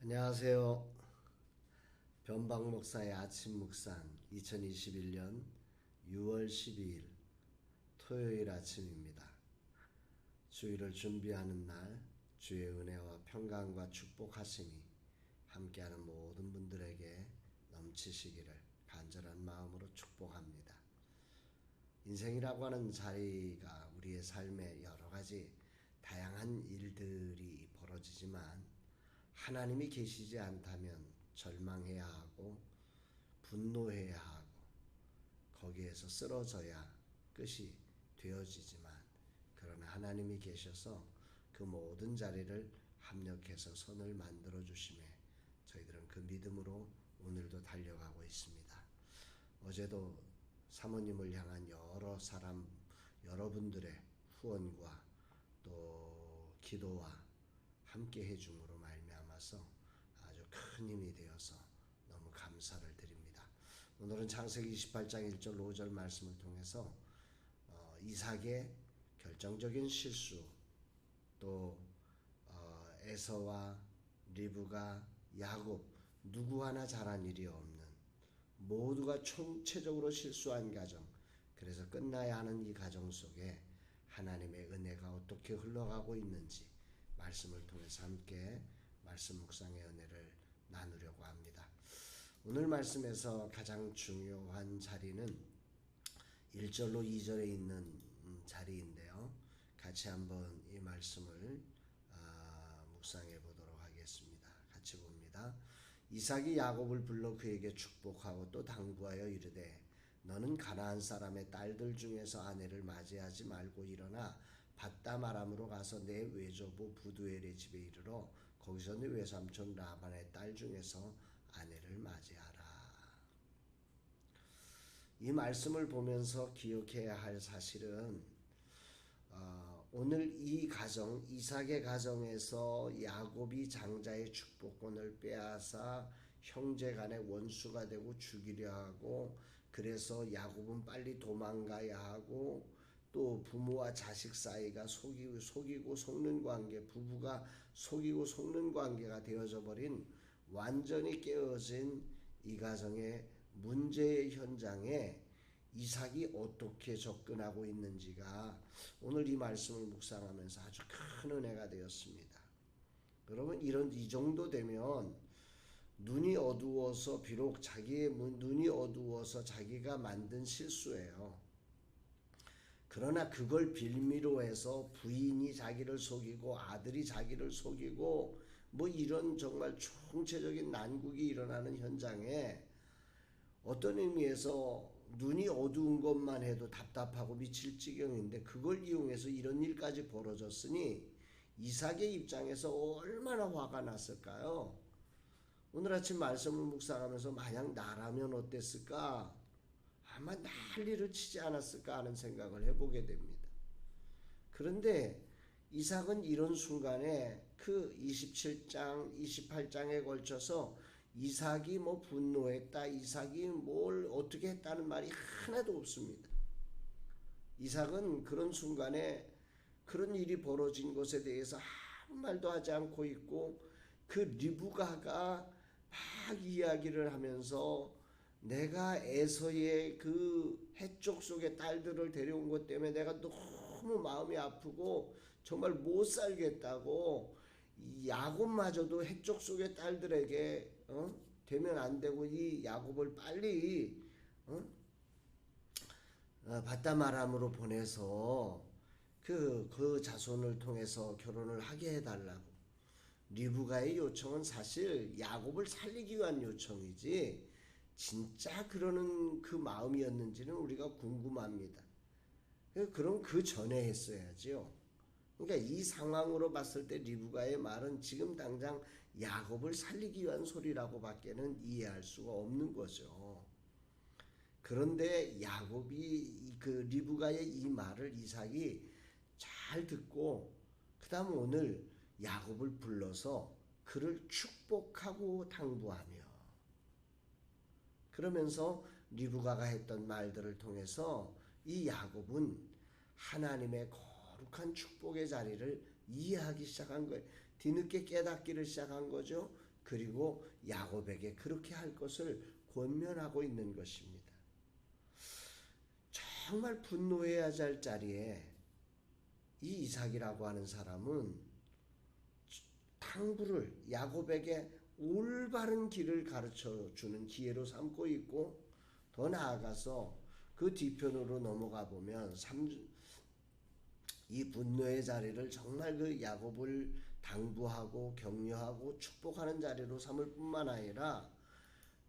안녕하세요. 변방 목사의 아침 묵상 2021년 6월 12일 토요일 아침입니다. 주일을 준비하는 날 주의 은혜와 평강과 축복하심이 함께하는 모든 분들에게 넘치시기를 간절한 마음으로 축복합니다. 인생이라고 하는 자리가 우리의 삶에 여러 가지 다양한 일들이 벌어지지만 하나님이 계시지 않다면 절망해야 하고 분노해야 하고 거기에서 쓰러져야 끝이 되어지지만 그러나 하나님이 계셔서 그 모든 자리를 합력해서 선을 만들어 주심에 저희들은 그 믿음으로 오늘도 달려가고 있습니다. 어제도 사모님을 향한 여러 사람 여러분들의 후원과 또 기도와 함께 해줌으로 말미암아서 아주 큰 힘이 되어서 너무 감사를 드립니다. 오늘은 창세기 28장 1절 5절 말씀을 통해서 이삭의 결정적인 실수 또 에서와 리브가 야곱 누구 하나 잘한 일이 없는 모두가 총체적으로 실수한 가정, 그래서 끝나야 하는 이 가정 속에 하나님의 은혜가 어떻게 흘러가고 있는지 말씀을 통해서 함께 말씀 묵상의 은혜를 나누려고 합니다. 오늘 말씀에서 가장 중요한 자리는 1절로 2절에 있는 자리인데요. 같이 한번 이 말씀을 묵상해 보도록 하겠습니다. 같이 봅니다. 이삭이 야곱을 불러 그에게 축복하고 또 당부하여 이르되 너는 가나안 사람의 딸들 중에서 아내를 맞이하지 말고 일어나 밧담 아람으로 가서 내 외조부 부두엘의 집에 이르러 거기서 네 외삼촌 라반의 딸 중에서 아내를 맞이하라. 이 말씀을 보면서 기억해야 할 사실은 오늘 이 가정 이삭의 가정에서 야곱이 장자의 축복권을 빼앗아 형제간의 원수가 되고 죽이려 하고 그래서 야곱은 빨리 도망가야 하고 또 부모와 자식 사이가 속이고 속는 관계, 부부가 속이고 속는 관계가 되어져 버린 완전히 깨어진 이 가정의 문제의 현장에 이삭이 어떻게 접근하고 있는지가 오늘 이 말씀을 묵상하면서 아주 큰 은혜가 되었습니다. 여러분 이 정도 되면 눈이 어두워서 비록 자기의 눈이 어두워서 자기가 만든 실수예요. 그러나 그걸 빌미로 해서 부인이 자기를 속이고 아들이 자기를 속이고 뭐 이런 정말 총체적인 난국이 일어나는 현장에 어떤 의미에서 눈이 어두운 것만 해도 답답하고 미칠 지경인데 그걸 이용해서 이런 일까지 벌어졌으니 이삭의 입장에서 얼마나 화가 났을까요? 오늘 아침 말씀을 묵상하면서 만약 나라면 어땠을까? 아마 난리를 치지 않았을까 하는 생각을 해보게 됩니다. 그런데 이삭은 이런 순간에 그 27장, 28장에 걸쳐서 이삭이 뭐 분노했다, 이삭이 뭘 어떻게 했다는 말이 하나도 없습니다. 이삭은 그런 순간에 그런 일이 벌어진 것에 대해서 아무 말도 하지 않고 있고 그 리브가가 막 이야기를 하면서 내가 에서의 그 해쪽 속의 딸들을 데려온 것 때문에 내가 너무 마음이 아프고 정말 못 살겠다고 야곱마저도 해쪽 속의 딸들에게 되면 안 되고 이 야곱을 빨리 밧담 아람으로 보내서 그 자손을 통해서 결혼을 하게 해달라고. 리브가의 요청은 사실 야곱을 살리기 위한 요청이지 진짜 그러는 그 마음이었는지는 우리가 궁금합니다. 그럼 그 전에 했어야지요. 그러니까 이 상황으로 봤을 때 리브가의 말은 지금 당장 야곱을 살리기 위한 소리라고 밖에는 이해할 수가 없는 거죠. 그런데 야곱이 그 리브가의 이 말을 이삭이 잘 듣고 그 다음 오늘 야곱을 불러서 그를 축복하고 당부하며 그러면서 리브가가 했던 말들을 통해서 이 야곱은 하나님의 거룩한 축복의 자리를 이해하기 시작한 거예요. 뒤늦게 깨닫기를 시작한 거죠. 그리고 야곱에게 그렇게 할 것을 권면하고 있는 것입니다. 정말 분노해야 할 자리에 이 이삭이라고 하는 사람은 당부를 야곱에게 올바른 길을 가르쳐 주는 기회로 삼고 있고, 더 나아가서 그 뒤편으로 넘어가 보면 이 분노의 자리를 정말 그 야곱을 당부하고 격려하고 축복하는 자리로 삼을 뿐만 아니라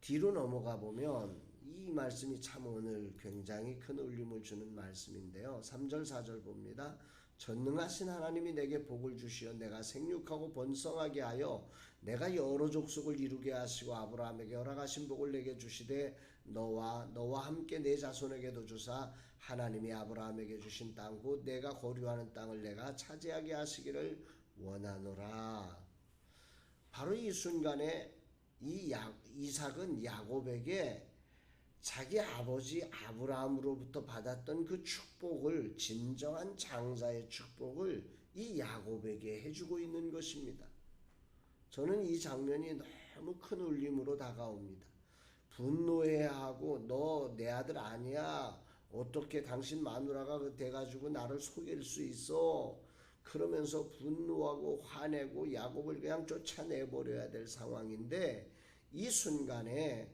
뒤로 넘어가 보면 이 말씀이 참 오늘 굉장히 큰 울림을 주는 말씀인데요. 3절 4절 봅니다. 전능하신 하나님이 내게 복을 주시어 내가 생육하고 번성하게 하여 내가 여러 족속을 이루게 하시고 아브라함에게 허락하신 복을 내게 주시되 너와 함께 내 자손에게도 주사 하나님이 아브라함에게 주신 땅 곧 내가 거류하는 땅을 내가 차지하게 하시기를 원하노라. 바로 이 순간에 이삭은 야곱에게 자기 아버지 아브라함으로부터 받았던 그 축복을, 진정한 장자의 축복을 이 야곱에게 해주고 있는 것입니다. 저는 이 장면이 너무 큰 울림으로 다가옵니다. 분노해야 하고 너 내 아들 아니야, 어떻게 당신 마누라가 돼가지고 나를 속일 수 있어, 그러면서 분노하고 화내고 야곱을 그냥 쫓아내버려야 될 상황인데, 이 순간에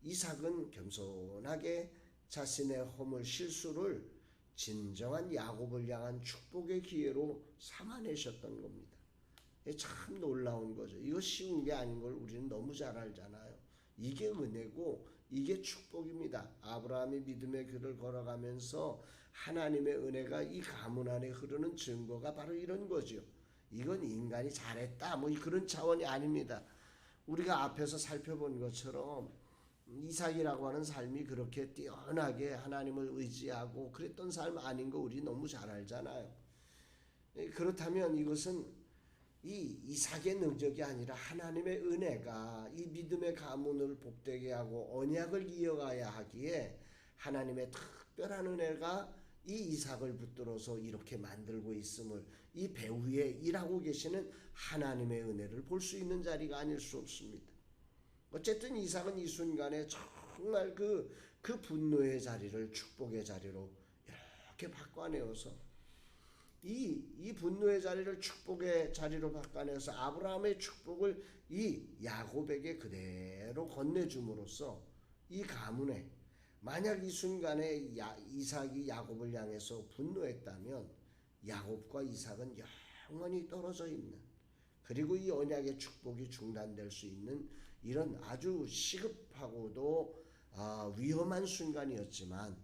이삭은 겸손하게 자신의 허물 실수를 진정한 야곱을 향한 축복의 기회로 삼아내셨던 겁니다. 참 놀라운 거죠. 이거 쉬운 게 아닌 걸 우리는 너무 잘 알잖아요. 이게 은혜고 이게 축복입니다. 아브라함이 믿음의 길을 걸어가면서 하나님의 은혜가 이 가문 안에 흐르는 증거가 바로 이런 거죠. 이건 인간이 잘했다 뭐 그런 차원이 아닙니다. 우리가 앞에서 살펴본 것처럼 이삭이라고 하는 삶이 그렇게 뛰어나게 하나님을 의지하고 그랬던 삶 아닌 거 우리 너무 잘 알잖아요. 그렇다면 이것은 이 이삭의 능력이 아니라 하나님의 은혜가 이 믿음의 가문을 복되게 하고 언약을 이어가야 하기에 하나님의 특별한 은혜가 이 이삭을 붙들어서 이렇게 만들고 있음을, 이 배후에 일하고 계시는 하나님의 은혜를 볼 수 있는 자리가 아닐 수 없습니다. 어쨌든 이삭은 이 순간에 정말 그 분노의 자리를 축복의 자리로 이렇게 바꿔내어서 이 분노의 자리를 축복의 자리로 바꿔내서 아브라함의 축복을 이 야곱에게 그대로 건네줌으로써 이 가문에, 만약 이 순간에 이삭이 야곱을 향해서 분노했다면 야곱과 이삭은 영원히 떨어져 있는, 그리고 이 언약의 축복이 중단될 수 있는 이런 아주 시급하고도 위험한 순간이었지만,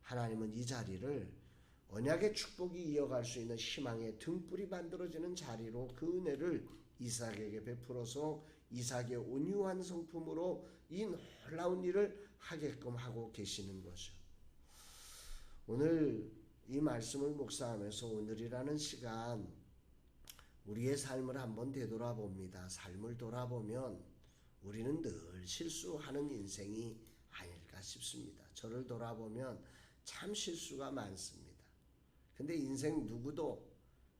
하나님은 이 자리를 언약의 축복이 이어갈 수 있는 희망의 등불이 만들어지는 자리로 그 은혜를 이삭에게 베풀어서 이삭의 온유한 성품으로 이 놀라운 일을 하게끔 하고 계시는 거죠. 오늘 이 말씀을 묵상하면서 오늘이라는 시간 우리의 삶을 한번 되돌아봅니다. 삶을 돌아보면 우리는 늘 실수하는 인생이 아닐까 싶습니다. 저를 돌아보면 참 실수가 많습니다. 근데 인생 누구도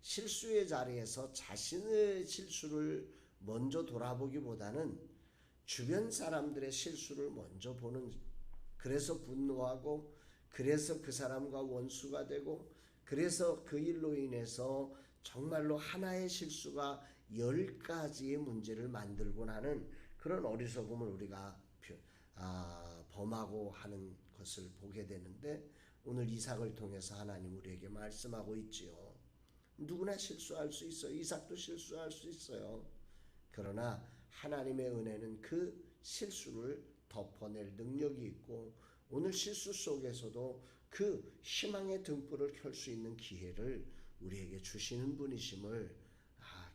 실수의 자리에서 자신의 실수를 먼저 돌아보기보다는 주변 사람들의 실수를 먼저 보는, 그래서 분노하고 그래서 그 사람과 원수가 되고 그래서 그 일로 인해서 정말로 하나의 실수가 10가지의 문제를 만들곤 하는 그런 어리석음을 우리가 범하고 하는 것을 보게 되는데, 오늘 이삭을 통해서 하나님 우리에게 말씀하고 있지요. 누구나 실수할 수 있어요. 이삭도 실수할 수 있어요. 그러나 하나님의 은혜는 그 실수를 덮어낼 능력이 있고, 오늘 실수 속에서도 그 희망의 등불을 켤 수 있는 기회를 우리에게 주시는 분이심을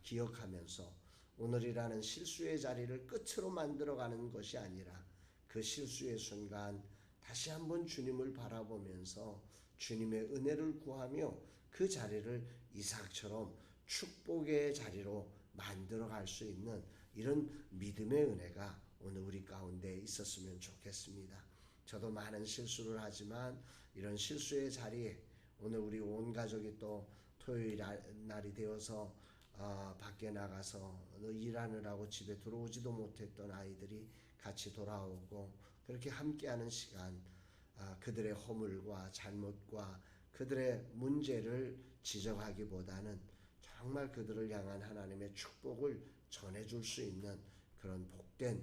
기억하면서 오늘이라는 실수의 자리를 끝으로 만들어가는 것이 아니라 그 실수의 순간 다시 한번 주님을 바라보면서 주님의 은혜를 구하며 그 자리를 이삭처럼 축복의 자리로 만들어갈 수 있는 이런 믿음의 은혜가 오늘 우리 가운데 있었으면 좋겠습니다. 저도 많은 실수를 하지만 이런 실수의 자리에 오늘 우리 온 가족이 또 토요일 날이 되어서 밖에 나가서 일하느라고 집에 들어오지도 못했던 아이들이 같이 돌아오고 그렇게 함께하는 시간, 그들의 허물과 잘못과 그들의 문제를 지적하기보다는 정말 그들을 향한 하나님의 축복을 전해줄 수 있는 그런 복된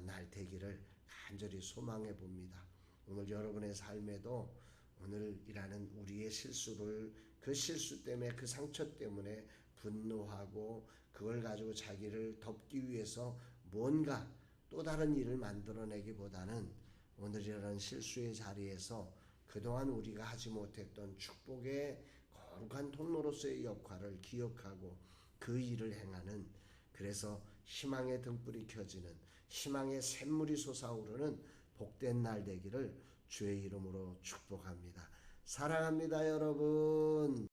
날 되기를 간절히 소망해 봅니다. 오늘 여러분의 삶에도 오늘이라는 우리의 실수를, 그 실수 때문에, 그 상처 때문에 분노하고 그걸 가지고 자기를 덮기 위해서 뭔가 또 다른 일을 만들어내기보다는 오늘이라는 실수의 자리에서 그동안 우리가 하지 못했던 축복의 거룩한 통로로서의 역할을 기억하고 그 일을 행하는, 그래서 희망의 등불이 켜지는, 희망의 샘물이 솟아오르는 복된 날 되기를 주의 이름으로 축복합니다. 사랑합니다, 여러분.